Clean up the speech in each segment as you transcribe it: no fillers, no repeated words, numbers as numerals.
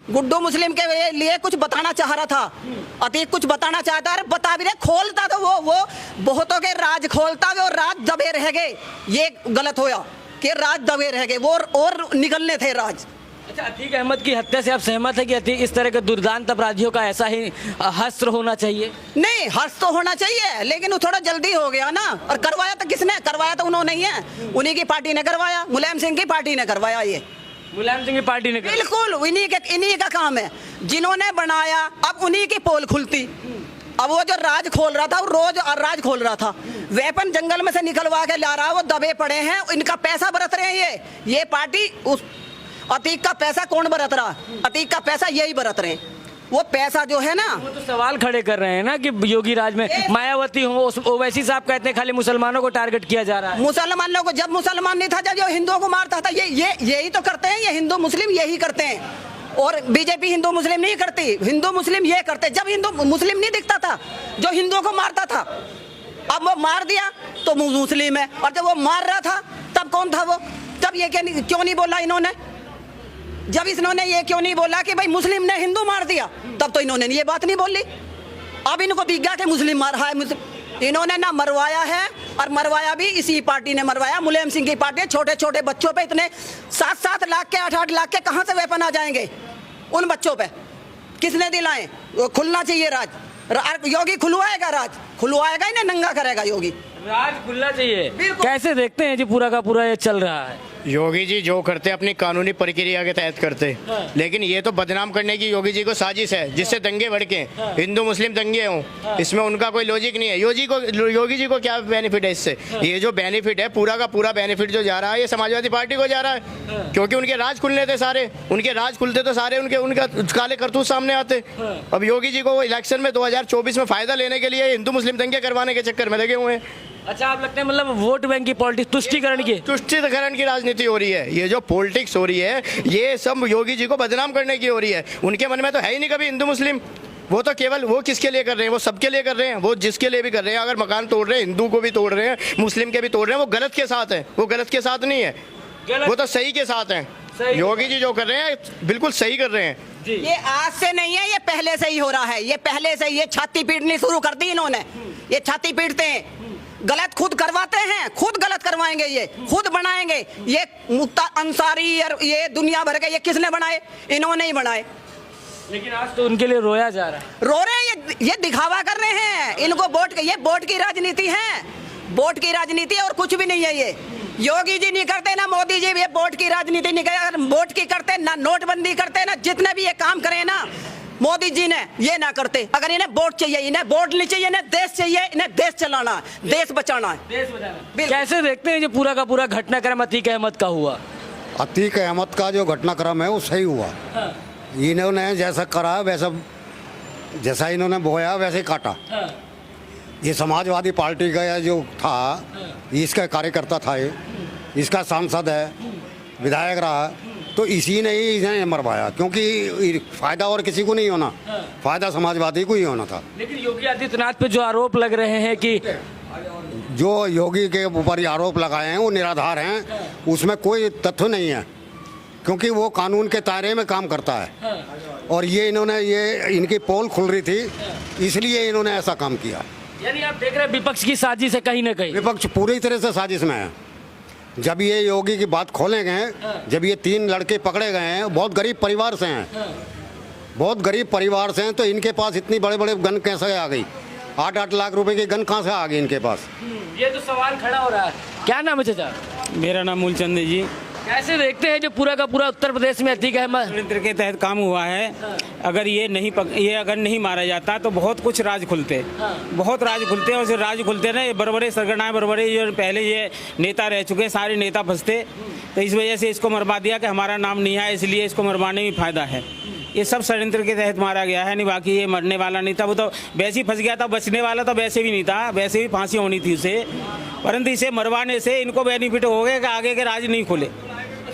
गुड्डू मुस्लिम के लिए कुछ बताना चाह रहा था, अतीक कुछ बताना चाहता है, बता भी रहे, खोलता तो वो बहुतों के राज खोलता, वो राज दबे रह गए। ये गलत होया कि राज दबे रह गए, वो और निकलने थे राज। अच्छा, अतीक अहमद की हत्या से आप सहमत है कि अतीक इस तरह के दुर्दांत अपराधियों का ऐसा ही हस्त्र होना चाहिए? नहीं, हर्ष तो होना चाहिए, लेकिन वो थोड़ा जल्दी हो गया ना। और करवाया तो किसने करवाया? तो उन्होंने ही है, उन्हीं की पार्टी ने करवाया, मुलायम सिंह की पार्टी ने करवाया। ये मुलायम सिंह की पार्टी ने बिल्कुल इन्हीं का काम है, जिन्होंने बनाया। अब उन्हीं की पोल खुलती। अब वो जो राज खोल रहा था, वो रोज राज खोल रहा था, वेपन जंगल में से निकलवा के ला रहा, वो दबे पड़े हैं, इनका पैसा बरत रहे हैं। ये पार्टी उस अतीक का पैसा कौन बरत रहा? अतीक का पैसा यही बरत रहे हैं। वो पैसा जो है ना, वो तो सवाल खड़े कर रहे हैं ना कि योगी राज में मायावती हो, ओवैसी साहब कहते हैं खाली मुसलमानों को टारगेट किया जा रहा है। मुसलमानों को, जब मुसलमान नहीं था, जब जो हिंदुओं को मारता था, यही तो करते हैं, ये हिंदू मुस्लिम यही करते हैं। और बीजेपी हिंदू मुस्लिम नहीं करती, हिंदू मुस्लिम ये करते। जब हिंदू मुस्लिम नहीं दिखता था, जो हिंदुओं को मारता था, अब वो मार दिया तो मुस्लिम है। और जब वो मार रहा था तब कौन था वो? तब ये क्यों नहीं बोला इन्होंने? जब इन्होंने ये क्यों नहीं बोला कि भाई मुस्लिम ने हिंदू मार दिया, तब तो इन्होंने ये बात नहीं बोली। अब इनको दिख गया कि मुस्लिम मार रहा है। इन्होंने ना मरवाया है, और मरवाया भी इसी पार्टी ने मरवाया, मुलायम सिंह की पार्टी। छोटे छोटे बच्चों पे इतने 7-7 लाख के 8-8 लाख के कहां से वेपन आ जाएंगे उन बच्चों पे? किसने दिलाए? खुलना चाहिए राज। योगी खुलवाएगा राज, खुलवाएगा, इन्हें नंगा करेगा योगी। राज खुलना चाहिए। कैसे देखते हैं जी पूरा का पूरा ये चल रहा है? योगी जी जो करते अपनी कानूनी प्रक्रिया के तहत करते, लेकिन ये तो बदनाम करने की योगी जी को साजिश है, जिससे दंगे भड़के, हिंदू मुस्लिम दंगे हों। इसमें उनका कोई लॉजिक नहीं है। योगी जी को क्या बेनिफिट है इससे? ये जो बेनिफिट है, पूरा का पूरा बेनिफिट जो जा रहा है, ये समाजवादी पार्टी को जा रहा है, क्योंकि उनके राज खुलने थे सारे। उनके राज खुलते तो सारे उनका काले करतूत सामने आते। अब योगी जी को वो इलेक्शन में 2024 में फायदा लेने के लिए हिंदू मुस्लिम दंगे करवाने के चक्कर में लगे हुए हैं। अच्छा, आप लगते हैं मतलब वोट बैंक की पॉलिटिक्स, तुष्टिकरण की राजनीति हो रही है। ये जो पॉलिटिक्स हो रही है, ये सब योगी जी को बदनाम करने की हो रही है। उनके मन में तो है ही नहीं कभी हिंदू मुस्लिम। वो तो केवल वो किसके लिए कर रहे हैं? वो सबके लिए कर रहे हैं, वो जिसके लिए भी कर रहे हैं। अगर मकान तोड़ रहे हैं, हिंदू को भी तोड़ रहे हैं, मुस्लिम के भी तोड़ रहे हैं, वो गलत के साथ है। वो गलत के साथ नहीं है, वो तो सही के साथ है। योगी जी जो कर रहे हैं बिल्कुल सही कर रहे हैं। ये आज से नहीं है, ये पहले से ही हो रहा है। ये पहले से ये छाती पीटनी शुरू कर दी इन्होंने। ये छाती पीटते हैं, गलत खुद करवाते हैं, खुद गलत करवाएंगे, ये खुद बनाएंगे। ये मुक्ता अंसारी और ये दुनिया भर के, ये किसने बनाए? इन्होंने ही बनाए। लेकिन आज तो उनके लिए रोया जा रहा है। रो रहे हैं, ये दिखावा कर रहे हैं। इनको ये वोट की राजनीति है, वोट की राजनीति है और कुछ भी नहीं है। ये योगी जी नहीं करते ना, मोदी जी भी ये वोट की राजनीति नहीं करते। अगर वोट की करते ना, नोटबंदी करते ना, जितने भी ये काम करे ना मोदी जी ने, ये ना करते। अगर इन्हें वोट चाहिए, इन्हें वोट नहीं चाहिए, इन्हें देश चाहिए, इन्हें देश चलाना है, देश बचाना है। कैसे देखते हैं जो पूरा का पूरा घटनाक्रम अतीक अहमद का हुआ? अतीक अहमद का जो घटनाक्रम है वो सही हुआ। इन्होंने जैसा करा वैसा, जैसा इन्होंने बोया वैसे काटा। ये समाजवादी पार्टी का जो था, इसका कार्यकर्ता था, ये इसका सांसद है, विधायक रहा, तो इसी ने ही इन्हें मरवाया, क्योंकि फायदा और किसी को नहीं होना, फायदा समाजवादी को ही होना था। लेकिन योगी आदित्यनाथ पे जो आरोप लग रहे हैं कि जो योगी के ऊपर आरोप लगाए हैं वो निराधार हैं, उसमें कोई तथ्य नहीं है, क्योंकि वो कानून के दायरे में काम करता है। और ये इनकी पोल खुल रही थी, इसलिए इन्होंने ऐसा काम किया। यानी आप देख रहे हैं विपक्ष की साजिश है कहीं ना कहीं। विपक्ष पूरी तरह से साजिश में है। जब ये योगी की बात खोले गए, जब ये 3 लड़के पकड़े गए हैं, बहुत गरीब परिवार से हैं, बहुत गरीब परिवार से हैं, तो इनके पास इतनी बड़े बड़े गन कैसे आ गई? 8-8 लाख रुपए की गन कहाँ से आ गई इनके पास? ये तो सवाल खड़ा हो रहा है। क्या नाम है चाचा? मेरा नाम मूलचंद है जी। कैसे देखते हैं जो पूरा का पूरा उत्तर प्रदेश में अतीक अहमद षड्यंत्र के तहत काम हुआ है? अगर ये अगर नहीं मारा जाता तो बहुत कुछ राज खुलते, बहुत राज खुलते। और जो राज खुलते ना, ये बड़े सरगना बड़े जो पहले ये नेता रह चुके, सारे नेता फंसते, तो इस वजह से इसको मरवा दिया कि हमारा नाम नहीं है, इसलिए इसको मरवाने में फ़ायदा है। ये सब षड्यंत्र के तहत मारा गया है, नहीं बाकी ये मरने वाला नहीं था। वो तो वैसे ही फंस गया था, बचने वाला तो वैसे भी नहीं था, वैसे भी फांसी होनी थी उसे, परंतु इसे मरवाने से इनको बेनिफिट हो गया कि आगे के राज नहीं खुले।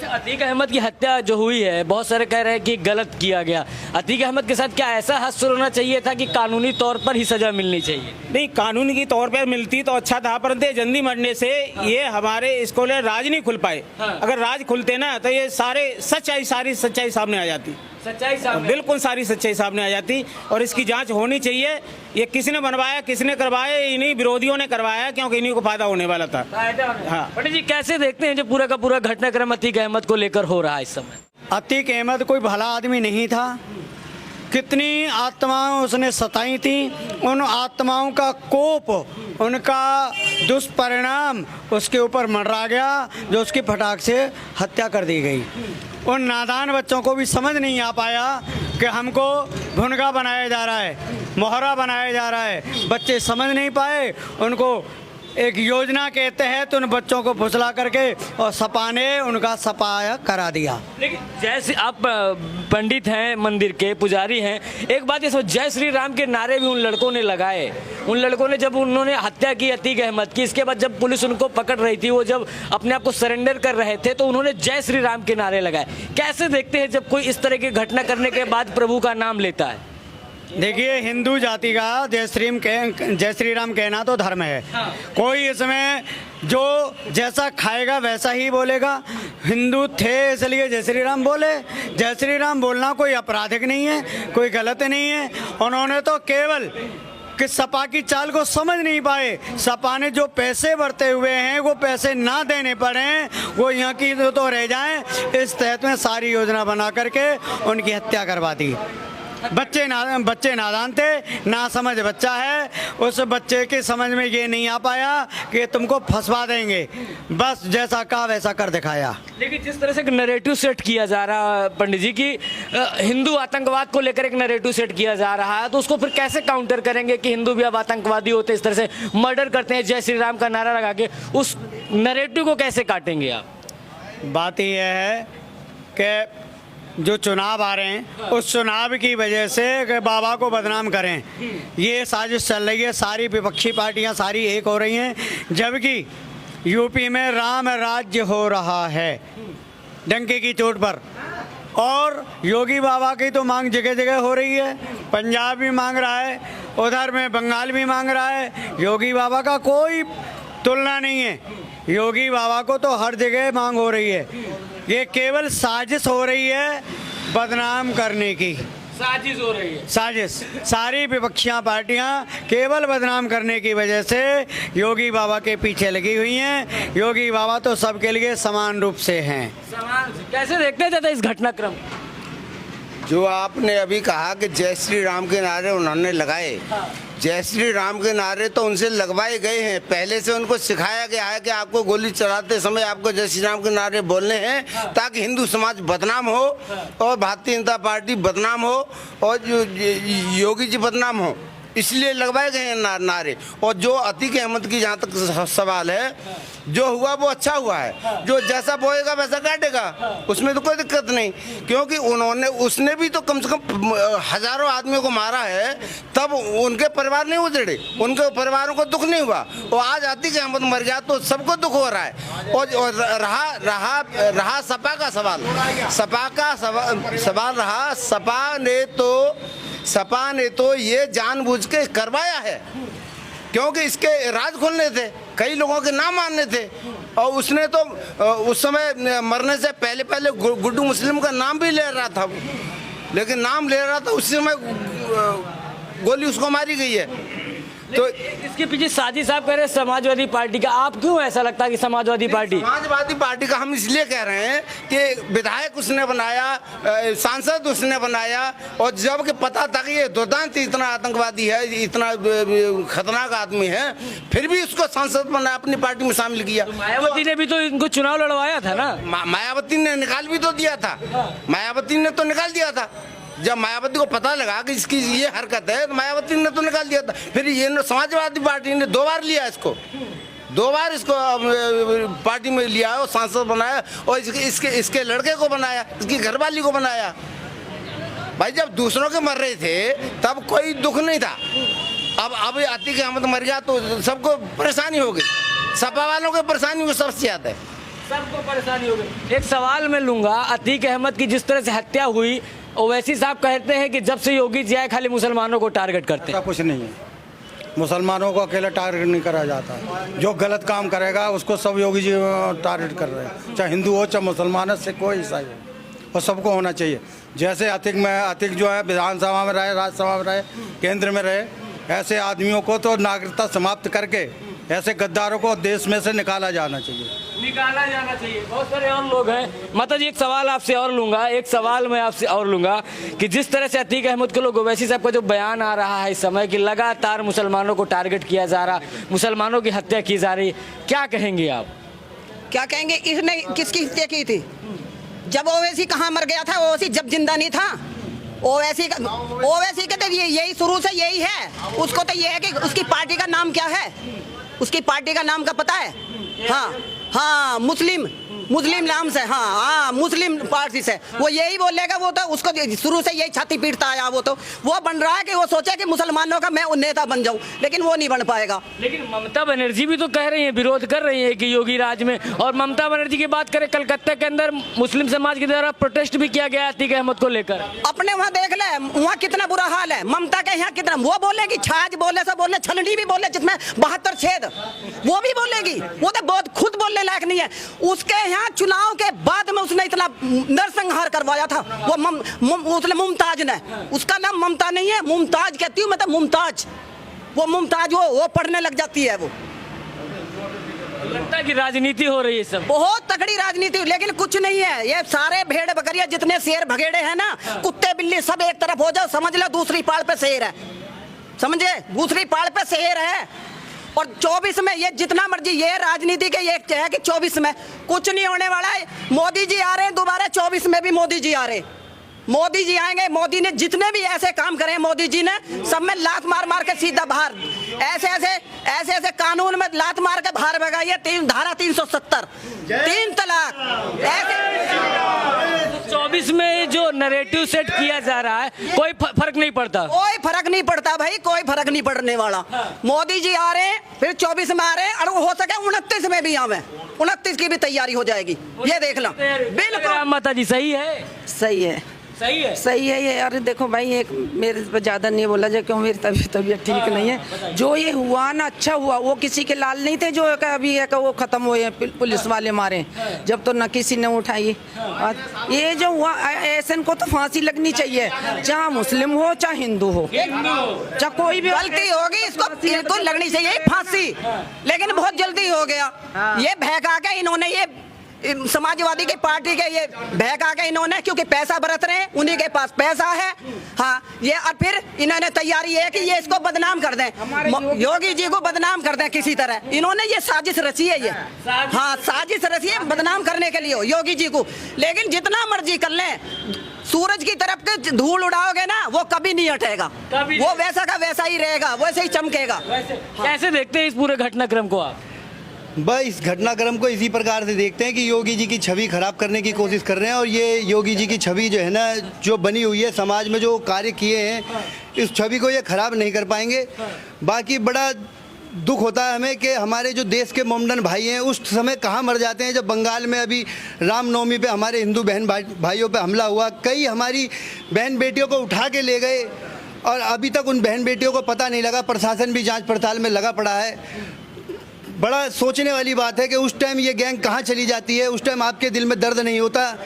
अतीक अहमद की हत्या जो हुई है, बहुत सारे कह रहे हैं कि गलत किया गया। अतीक अहमद के साथ क्या ऐसा हश्र होना चाहिए था कि कानूनी तौर पर ही सजा मिलनी चाहिए? नहीं, कानूनी की तौर पर मिलती तो अच्छा था, परंतु जल्दी मरने से ये हमारे इसको राज नहीं खुल पाए। अगर राज खुलते ना तो ये सारी सच्चाई सामने आ जाती। सच्चाई सामने, बिल्कुल सारी सच्चाई सामने आ जाती। और इसकी जांच होनी चाहिए। ये किसने बनवाया, किसने करवाया, इन्हीं विरोधियों ने करवाया, क्योंकि इन्हीं को फायदा होने वाला था। हाँ। पंडित जी कैसे देखते हैं जो पूरा का पूरा घटनाक्रम अतीक अहमद को लेकर हो रहा है इस समय? अतीक अहमद कोई भला आदमी नहीं था। कितनी आत्माएं उसने सताई थी। उन आत्माओं का कोप, उनका दुष्परिणाम उसके ऊपर मंडरा गया, जो उसकी फटाक से हत्या कर दी गई। उन नादान बच्चों को भी समझ नहीं आ पाया कि हमको भुनगा बनाया जा रहा है, मोहरा बनाया जा रहा है। बच्चे समझ नहीं पाए। उनको एक योजना के तहत उन बच्चों को फुसला करके और सपा ने उनका सफाया करा दिया। लेकिन जैसे आप पंडित हैं, मंदिर के पुजारी हैं, एक बात ये सोच, जय श्री राम के नारे भी उन लड़कों ने लगाए। उन लड़कों ने जब उन्होंने हत्या की अतीक अहमद की, इसके बाद जब पुलिस उनको पकड़ रही थी, वो जब अपने आप को सरेंडर कर रहे थे, तो उन्होंने जय श्री राम के नारे लगाए। कैसे देखते हैं जब कोई इस तरह की घटना करने के बाद प्रभु का नाम लेता है? देखिए, हिंदू जाति का जय श्री राम कहना तो धर्म है। कोई इसमें जो जैसा खाएगा वैसा ही बोलेगा। हिंदू थे इसलिए जय श्री राम बोले। जय श्री राम बोलना कोई आपराधिक नहीं है, कोई गलत नहीं है। उन्होंने तो केवल कि सपा की चाल को समझ नहीं पाए। सपा ने जो पैसे बरते हुए हैं वो पैसे ना देने पड़े, वो यहाँ की तो रह जाएं, इस तहत में सारी योजना बना करके उनकी हत्या करवा दी। बच्चे नादान थे, ना समझ बच्चा है। उस बच्चे के समझ में ये नहीं आ पाया कि तुमको फंसवा देंगे, बस जैसा कहा वैसा कर दिखाया। लेकिन जिस तरह से नैरेटिव सेट किया जा रहा है पंडित जी की, हिंदू आतंकवाद को लेकर एक नैरेटिव सेट किया जा रहा है, तो उसको फिर कैसे काउंटर करेंगे कि हिंदू भी अब आतंकवादी होते, इस तरह से मर्डर करते हैं, जय श्री राम का नारा लगा के, उस नैरेटिव को कैसे काटेंगे आप? बात यह है कि जो चुनाव आ रहे हैं, उस चुनाव की वजह से कि बाबा को बदनाम करें, ये साजिश चल रही है। सारी विपक्षी पार्टियां सारी एक हो रही हैं, जबकि यूपी में राम राज्य हो रहा है डंके की चोट पर। और योगी बाबा की तो मांग जगह जगह हो रही है। पंजाब भी मांग रहा है, उधर में बंगाल भी मांग रहा है। योगी बाबा का कोई तुलना नहीं है। योगी बाबा को तो हर जगह मांग हो रही है। ये केवल साजिश हो रही है बदनाम करने की। साजिश हो रही है, साजिश। सारी विपक्षियां पार्टियां केवल बदनाम करने की वजह से योगी बाबा के पीछे लगी हुई हैं। योगी बाबा तो सबके लिए समान रूप से हैं। कैसे देखते थे इस घटनाक्रम? जो आपने अभी कहा कि जय श्री राम के नारे उन्होंने लगाए, जय श्री राम के नारे तो उनसे लगवाए गए हैं। पहले से उनको सिखाया गया है कि आपको गोली चलाते समय आपको जय श्री राम के नारे बोलने हैं, ताकि हिंदू समाज बदनाम हो और भारतीय जनता पार्टी बदनाम हो और जो योगी जी बदनाम हो, इसलिए लगवाए गए हैं नारे। और जो अतीक अहमद की जहाँ तक सवाल है, जो हुआ वो अच्छा हुआ है। जो जैसा बोएगा वैसा काटेगा, उसमें तो कोई दिक्कत नहीं, क्योंकि उसने भी तो कम से कम हजारों आदमियों को मारा है, तब उनके परिवार नहीं उजड़े, उनके परिवारों को दुख नहीं हुआ। और आज अतीक अहमद मर गया तो सबको दुख हो रहा है। और रहा सपा का सवाल, सपा का सवाल रहा। सपा ने तो ये जानबूझ के करवाया है, क्योंकि इसके राज खोलने थे, कई लोगों के नाम मानने थे। और उसने तो उस समय मरने से पहले गुड्डू मुस्लिम का नाम भी ले रहा था, लेकिन नाम ले रहा था उसी समय गोली उसको मारी गई है। तो इसके पीछे साजिश आप कह रहे हैं समाजवादी पार्टी का। आप क्यों ऐसा लगता है कि समाजवादी पार्टी का हम इसलिए कह रहे हैं कि विधायक उसने बनाया, सांसद उसने बनाया, और जब कि पता था कि ये दुर्दांत इतना आतंकवादी है, इतना खतरनाक आदमी है, फिर भी उसको सांसद बनाया, अपनी पार्टी में शामिल किया। तो मायावती ने भी तो इनको चुनाव लड़वाया था ना। मायावती ने निकाल भी तो दिया था। मायावती ने तो निकाल दिया था। जब मायावती को पता लगा कि इसकी ये हरकत है, तो मायावती ने तो निकाल दिया था। फिर ये समाजवादी पार्टी ने 2 बार लिया इसको, 2 बार इसको पार्टी में लिया और सांसद बनाया, और इसके लड़के को बनाया, इसकी घरवाली को बनाया। भाई जब दूसरों के मर रहे थे तब कोई दुख नहीं था। अब अतीक अहमद मर गया तो सबको परेशानी हो गई। सपा वालों को परेशानी को सबसे ज्यादा है, सबको परेशानी हो गई। एक सवाल मैं लूंगा, अतीक अहमद की जिस तरह से हत्या हुई, ओवैसी साहब कहते हैं कि जब से योगी जी आए खाली मुसलमानों को टारगेट करते हैं। कुछ नहीं है, मुसलमानों को अकेला टारगेट नहीं करा जाता। जो गलत काम करेगा उसको सब योगी जी टारगेट कर रहे हैं, चाहे हिंदू हो चाहे मुसलमान हो, से कोई ईसाई हो, और सबको होना चाहिए। जैसे अतिक जो है विधानसभा में रहे, राज्यसभा में रहे, केंद्र में रहे, ऐसे आदमियों को तो नागरिकता समाप्त करके ऐसे गद्दारों को देश में से निकाला जाना चाहिए। बहुत सारे और लोग हैं। माता जी, एक सवाल आपसे और लूंगा, एक सवाल मैं आपसे और लूंगा कि जिस तरह से अतीक अहमद के लोग ओवैसी साहब का जो बयान आ रहा है इस समय कि लगातार मुसलमानों को टारगेट किया जा रहा, मुसलमानों की हत्या की जा रही, क्या कहेंगे आप? क्या कहेंगे? इसने किसकी हत्या की थी? जब ओवैसी कहाँ मर गया था? ओवैसी जब जिंदा नहीं था। ओवैसी के तो यही शुरू से यही है। उसको तो ये है कि उसकी पार्टी का नाम क्या है, उसकी पार्टी का नाम का पता है? हाँ, मुस्लिम नाम से, हाँ मुस्लिम पार्टी से वो यही बोलेगा। वो तो उसको शुरू से यही छाती पीटता आया। वो बन रहा है कि वो सोचे कि मुसलमानों का मैं नेता बन जाऊं, लेकिन वो नहीं बन पाएगा। लेकिन ममता बनर्जी भी तो कह रही है, विरोध कर रही है कि योगी राज में। और ममता बनर्जी की बात करें, कलकत्ता के अंदर मुस्लिम समाज के द्वारा प्रोटेस्ट भी किया गया अतीक अहमद को लेकर। अपने वहाँ देख ले, वहाँ कितना बुरा हाल है। ममता के यहाँ कितना, वो बोलेगी छाछ बोले से बोले, छलनी भी बोले जिसमें 72 छेद, वो भी बोलेगी। वो तो बहुत खुद बोलने लायक नहीं है। उसके यहाँ चुनाव के बाद में उसने इतना नरसंहार करवाया था। उसने मुमताज ने, उसका नाम ममता नहीं है, मुमताज कहती हूँ मैं तो, मुमताज। वो मुमताज वो पढ़ने लग जाती है। वो लगता है कि राजनीति हो रही है सब, बहुत तगड़ी राजनीति। लेकिन कुछ नहीं है, ये सारे भेड़ बकरियां जितने शेर भगेड़े हैं ना, कुत्ते बिल्ली सब एक तरफ हो जाओ, समझ लो दूसरी पाड़ पे शेर है। समझे? दूसरी पाड़ पे शेर है। और 24 में ये जितना मर्जी, ये राजनीति के ये है कि 24 में कुछ नहीं होने वाला है। मोदी जी आ रहे हैं दोबारा, 24 में भी मोदी जी आ रहे हैं। मोदी जी आएंगे। मोदी ने जितने भी ऐसे काम करे, मोदी जी ने सब में लात मार के सीधा बाहर, ऐसे कानून में लात मार के बाहर भगाइए। धारा 370, 3 तलाक, ऐसे 24 में जो नैरेटिव सेट किया जा रहा है, कोई फर्क नहीं पड़ता। कोई फर्क नहीं पड़ता भाई, कोई फर्क नहीं पड़ने वाला। मोदी जी आ रहे हैं, फिर 24 में आ रहे हैं, और हो सके 29 में भी आवे। 29 की भी तैयारी हो जाएगी, ये देख लो। बिल्कुल माता जी, सही है, सही है, सही है ये। अरे देखो भाई, एक मेरे पे ज़्यादा नहीं बोला जाए, क्यों मेरी तबीयत ठीक नहीं है। जो ये हुआ ना, अच्छा हुआ। वो किसी के लाल नहीं थे जो अभी वो ख़त्म हुए, पुलिस वाले मारे, जब तो न किसी ने उठाई। ये जो हुआ, ऐसे को तो फांसी लगनी चाहिए, चाहे मुस्लिम हो चाहे हिंदू हो, चाहे कोई भी। गलती होगी, इसको लगनी चाहिए फांसी, लेकिन बहुत जल्दी हो गया। ये बहका के इन्होंने, ये समाजवादी की पार्टी के ये बहका के इन्होंने, क्योंकि पैसा बरत रहे हैं, उन्हीं के पास पैसा है। हाँ, ये और फिर इन्होंने तैयारी है कि ये इसको बदनाम कर दें, योगी जी को बदनाम कर दें किसी तरह। इन्होंने ये साजिश रची है, ये हाँ साजिश रची है बदनाम करने के लिए योगी जी को। लेकिन जितना मर्जी कर लें, सूरज की तरफ के धूल उड़ाओगे ना, वो कभी नहीं हटेगा, वो वैसा का वैसा ही रहेगा, वैसे ही चमकेगा। कैसे देखते हैं इस पूरे घटनाक्रम को आप? बस इस घटनाक्रम को इसी प्रकार से देखते हैं कि योगी जी की छवि खराब करने की कोशिश कर रहे हैं। और ये योगी जी की छवि जो है ना, जो बनी हुई है समाज में, जो कार्य किए हैं, इस छवि को ये खराब नहीं कर पाएंगे। बाकी बड़ा दुख होता है हमें कि हमारे जो देश के मोमडन भाई हैं उस समय कहाँ मर जाते हैं। जब बंगाल में अभी रामनवमी पे हमारे हिंदू बहन भाइयों पे हमला हुआ, कई हमारी बहन बेटियों को उठा के ले गए, और अभी तक उन बहन बेटियों को पता नहीं लगा। प्रशासन भी जाँच पड़ताल में लगा पड़ा है। बड़ा सोचने वाली बात है कि उस टाइम ये गैंग कहाँ चली जाती है। उस टाइम आपके दिल में दर्द नहीं होता,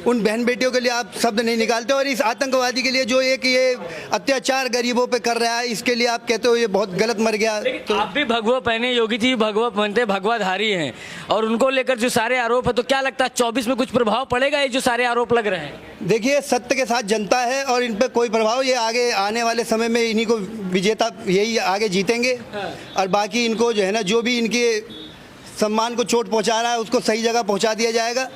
उन बहन बेटियों के लिए आप शब्द नहीं निकालते। और इस आतंकवादी के लिए जो एक ये अत्याचार गरीबों पे कर रहा है, इसके लिए आप कहते हो ये बहुत गलत मर गया। तो आप भी भगवा पहने, योगी जी भगवा पहनते, भगवाधारी हैं, और उनको लेकर जो सारे आरोप है, तो क्या लगता है 24 में कुछ प्रभाव पड़ेगा ये जो सारे आरोप लग रहे हैं? देखिए, सत्य के साथ जनता है और इन पे कोई प्रभाव, ये आगे आने वाले समय में इन्हीं को विजेता, यही आगे जीतेंगे। और बाकी इनको जो है ना, जो भी इनके सम्मान को चोट पहुंचा रहा है उसको सही जगह पहुंचा दिया जाएगा।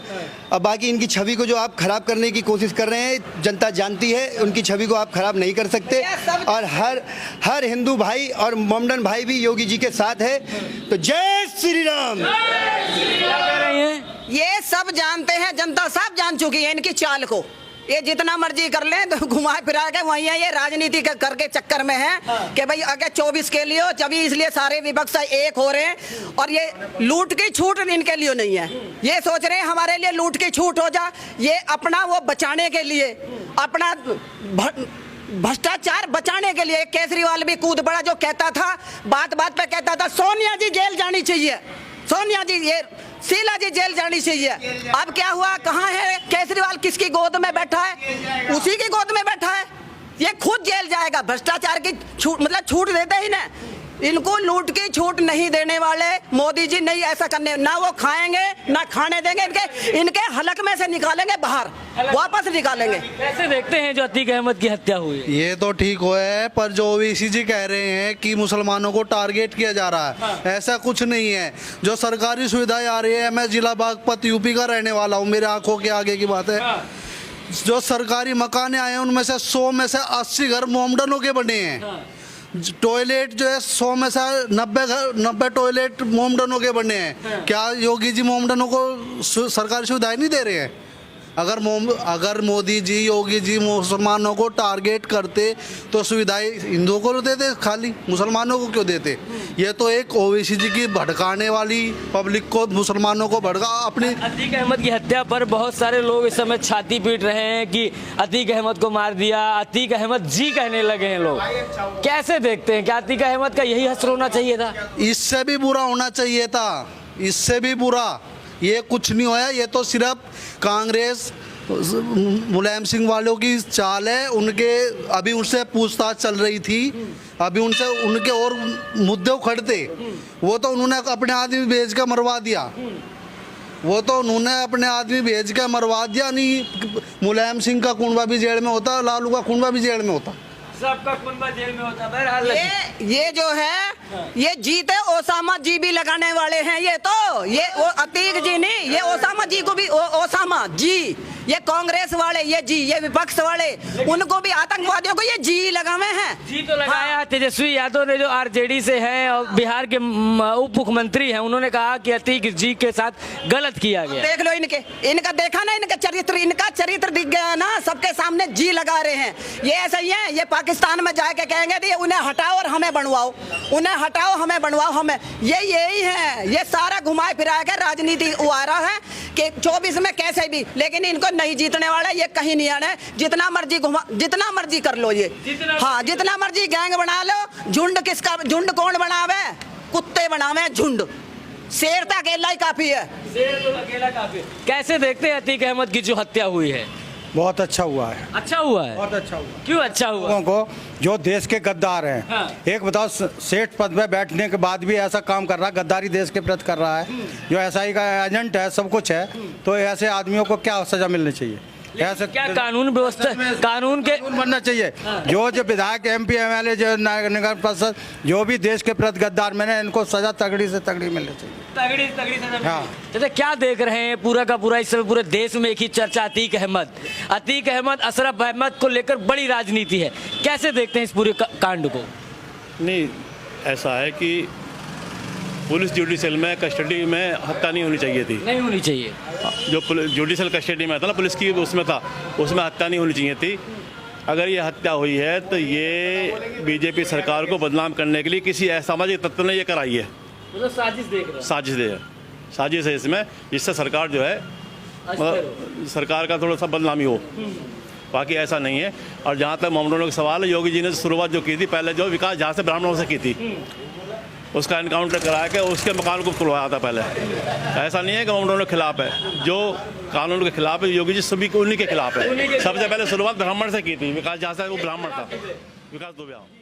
और बाकी इनकी छवि को जो आप खराब करने की कोशिश कर रहे हैं, जनता जानती है, उनकी छवि को आप खराब नहीं कर सकते। और हर हिंदू भाई और मोमडन भाई भी योगी जी के साथ है। तो जय श्री राम। ये सब जानते हैं, जनता सब जान चुकी है इनकी चाल को। ये जितना मर्जी कर लें, तो घुमा फिरा के वहीं ये राजनीति करके चक्कर में है कि भाई अगर 24 के लिए हो, जब इसलिए सारे विपक्ष एक हो रहे हैं। और ये लूट की छूट इनके लिए नहीं है, ये सोच रहे हैं हमारे लिए लूट की छूट हो जा। ये अपना वो बचाने के लिए, अपना भ्रष्टाचार बचाने के लिए। केजरीवाल भी कूद पड़ा, जो कहता था, बात बात पे कहता था सोनिया जी जेल जानी चाहिए, सोनिया जी, ये शीला जी जेल जानी चाहिए। अब क्या हुआ, कहाँ है केजरीवाल, किसकी गोद में बैठा है? उसी की गोद में बैठा है। ये खुद जेल जाएगा। भ्रष्टाचार की छूट, मतलब छूट देते ही ना, इनको लूट की छूट नहीं देने वाले मोदी जी। नहीं ऐसा करने, ना वो खाएंगे ना खाने देंगे। इनके हलक में से निकालेंगे बाहर, वापस निकालेंगे। कैसे देखते हैं जो अतीक अहमद की हत्या हुई है? ये तो ठीक हुआ है, पर जो ओवैसी जी कह रहे हैं कि मुसलमानों को टारगेट किया जा रहा है, ऐसा कुछ नहीं है। जो सरकारी सुविधाएं आ रही है, मैं जिला बागपत यूपी का रहने वाला हूँ, मेरे आंखों के आगे की बात है। जो सरकारी मकान आए हैं उनमें से 100 में से 80 घर मोमडनों के बने हैं। टॉयलेट जो है 100 में से 90 टॉयलेट मोमडनों के बने हैं। क्या योगी जी मोमडनों को सरकारी सुविधाएं नहीं दे रहे हैं? अगर मोदी जी, योगी जी मुसलमानों को टारगेट करते तो सुविधाएं हिंदुओं को देते, खाली मुसलमानों को क्यों देते? ये तो एक ओवैसी जी की भड़काने वाली, पब्लिक को, मुसलमानों को भड़का अपनी। अतीक अहमद की हत्या पर बहुत सारे लोग इस समय छाती पीट रहे हैं कि अतीक अहमद को मार दिया, अतीक अहमद जी कहने लगे हैं लोग। कैसे देखते हैं, क्या अतीक अहमद का यही हश्र होना चाहिए था? इससे भी बुरा होना चाहिए था, इससे भी बुरा। ये कुछ नहीं होया, ये तो सिर्फ कांग्रेस मुलायम सिंह वालों की चाल है। उनके अभी उनसे पूछताछ चल रही थी, अभी उनसे उनके और मुद्दे उखड़ते, वो तो उन्होंने अपने आदमी भेज कर मरवा दिया। नहीं, मुलायम सिंह का कुंडवा भी जेल में होता, लालू का कुंडवा भी जेल में होता, सबका कुनबा जेल में होता। बहरहाल ये जो है, ये जीते ओसामा जी भी लगाने वाले हैं। ये तो ये वो अतीक जी नहीं, ये ओसामा जी को भी ओसामा जी, ये कांग्रेस वाले, ये जी, ये विपक्ष वाले, उनको भी आतंकवादियों को ये जी लगावे हैं। जी तो लगाया। तेजस्वी यादव ने जो आरजेडी से हैं और बिहार के उप मुख्यमंत्री हैं, उन्होंने कहा कि अतीक जी के साथ गलत किया गया। देख लो इनका देखा ना, इनका चरित्र दिख गया ना, सबके सामने जी लगा रहे हैं। ये ऐसा ही है, ये पाकिस्तान में जाके कहेंगे कि उन्हें हटाओ और हमें बनवाओ, उन्हें हटाओ हमें बनवाओ, हमें यही है। ये सारा घुमाए फिराए के राजनीति आ रहा है कि 24 में कैसे भी, लेकिन इनको नहीं जीतने वाला, ये कहीं नहीं आना है। जितना मर्जी कर लो, ये हाँ, जितना मर्जी गैंग बना लो। झुंड कौन बनावे? कुत्ते बनावे झुंड। शेर तो अकेला ही काफी है। शेर तो अकेला काफी है। कैसे देखते हैं अतीक अहमद की जो हत्या हुई है? बहुत अच्छा हुआ है, अच्छा हुआ है। बहुत अच्छा हुआ। क्यों अच्छा हुआ? लोगों को जो देश के गद्दार हैं, हाँ। एक बताओ, सेठ पद पे बैठने के बाद भी ऐसा काम कर रहा है, गद्दारी देश के प्रति कर रहा है, जो एसआई का एजेंट है, सब कुछ है, तो ऐसे आदमियों को क्या सजा मिलनी चाहिए? ऐसे क्या कानून व्यवस्था, कानून के बनना चाहिए। जो विधायक, MP, MLA, जो नगर परिषद, जो भी देश के प्रति गद्दार, मैंने इनको सजा तगड़ी से तगड़ी मिलनी चाहिए। तगड़ी सजा। हाँ। जैसे क्या देख रहे हैं पूरा का पूरा, इस समय पूरे देश में एक ही चर्चा, अतीक अहमद, अशरफ अहमद को लेकर बड़ी राजनीति है। कैसे देखते हैं इस पूरे कांड को? नहीं, ऐसा है कि पुलिस जुडिशल में कस्टडी में हत्या नहीं होनी चाहिए थी, नहीं होनी चाहिए। जो जुडिशल कस्टडी में था ना, पुलिस की उसमें था, उसमें हत्या नहीं होनी चाहिए थी। अगर ये हत्या हुई है तो ये बीजेपी सरकार को बदनाम करने के लिए किसी असामाजिक तत्व ने ये कराई है। मतलब साजिश देख रहे हैं। साजिश है इसमें, जिससे सरकार जो है, मतलब सरकार का थोड़ा सा बदनामी हो। बाकी ऐसा नहीं है। और जहाँ तक मोमडनों का सवाल है, योगी जी ने शुरुआत जो की थी, पहले जो विकास जहाँ से ब्राह्मणों से की थी, उसका एनकाउंटर करा के उसके मकान को खुलवाया था पहले। ऐसा नहीं है कि मोमडनों के खिलाफ है, जो कानून के खिलाफ है, योगी जी सभी को उन्हीं के खिलाफ है। सबसे पहले शुरुआत ब्राह्मण से की थी, विकास जहाँ से वो ब्राह्मण था, विकास दुबे।